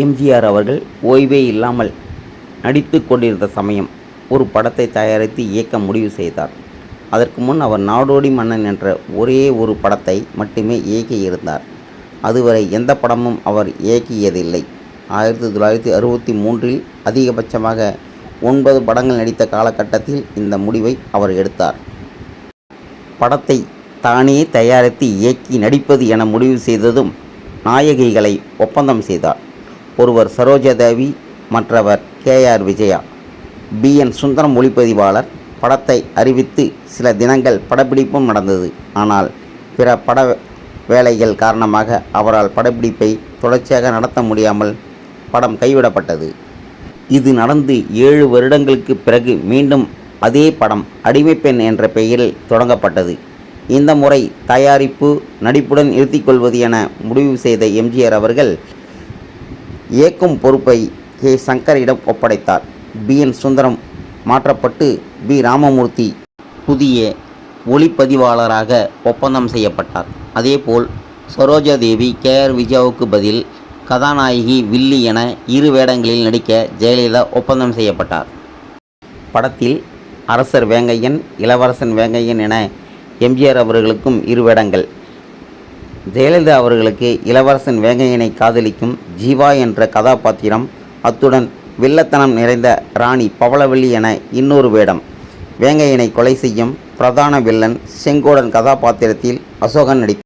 எம்ஜிஆர் அவர்கள் ஓய்வே இல்லாமல் நடித்து கொண்டிருந்த சமயம் ஒரு படத்தை தயாரித்து இயக்க முடிவு செய்தார். அதற்கு முன் அவர் நாடோடி மன்னன் என்ற ஒரே ஒரு படத்தை மட்டுமே இயக்கியிருந்தார். அதுவரை எந்த படமும் அவர் இயக்கியதில்லை. 1963இல் அதிகபட்சமாக 9 படங்கள் நடித்த காலகட்டத்தில் இந்த முடிவை அவர் எடுத்தார். படத்தை தானே தயாரித்து இயக்கி நடிப்பது என முடிவு செய்ததும் நாயகிகளை ஒப்பந்தம் செய்தார். ஒருவர் சரோஜாதேவி, மற்றவர் KR விஜயா. BN சுந்தரம் ஒளிப்பதிவாளர். படத்தை அறிவித்து சில தினங்கள் படப்பிடிப்பும் நடந்தது. ஆனால் பிற பட வேலைகள் காரணமாக அவரால் படப்பிடிப்பை தொடர்ச்சியாக நடத்த முடியாமல் படம் கைவிடப்பட்டது. இது நடந்து 7 வருடங்களுக்கு பிறகு மீண்டும் அதே படம் அடிமைப்பெண் என்ற பெயரில் தொடங்கப்பட்டது. இந்த முறை தயாரிப்பு நடிப்புடன் நிறுத்திக்கொள்வது என முடிவு செய்த எம்ஜிஆர் அவர்கள் இயக்கும் பொறுப்பை K. சங்கரிடம் ஒப்படைத்தார். BN சுந்தரம் மாற்றப்பட்டு B. ராமமூர்த்தி புதிய ஒளிப்பதிவாளராக ஒப்பந்தம் செய்யப்பட்டார். அதேபோல் சரோஜாதேவி KR விஜயாவுக்கு பதில் கதாநாயகி வில்லி என 2 வேடங்களில் நடிக்க ஜெயலலிதா ஒப்பந்தம் செய்யப்பட்டார். படத்தில் அரசர் வேங்கையன், இளவரசன் வேங்கையன் என எம்ஜிஆர் அவர்களுக்கும் 2 வேடங்கள். ஜெயலலிதா அவர்களுக்கு இளவரசன் வேங்கையனை காதலிக்கும் ஜீவா என்ற கதாபாத்திரம், அத்துடன் வில்லத்தனம் நிறைந்த ராணி பவளவல்லி என இன்னொரு வேடம். வேங்கையனை கொலை செய்யும் பிரதான வில்லன் செங்கோடன் கதாபாத்திரத்தில் அசோகன் நடித்தார்.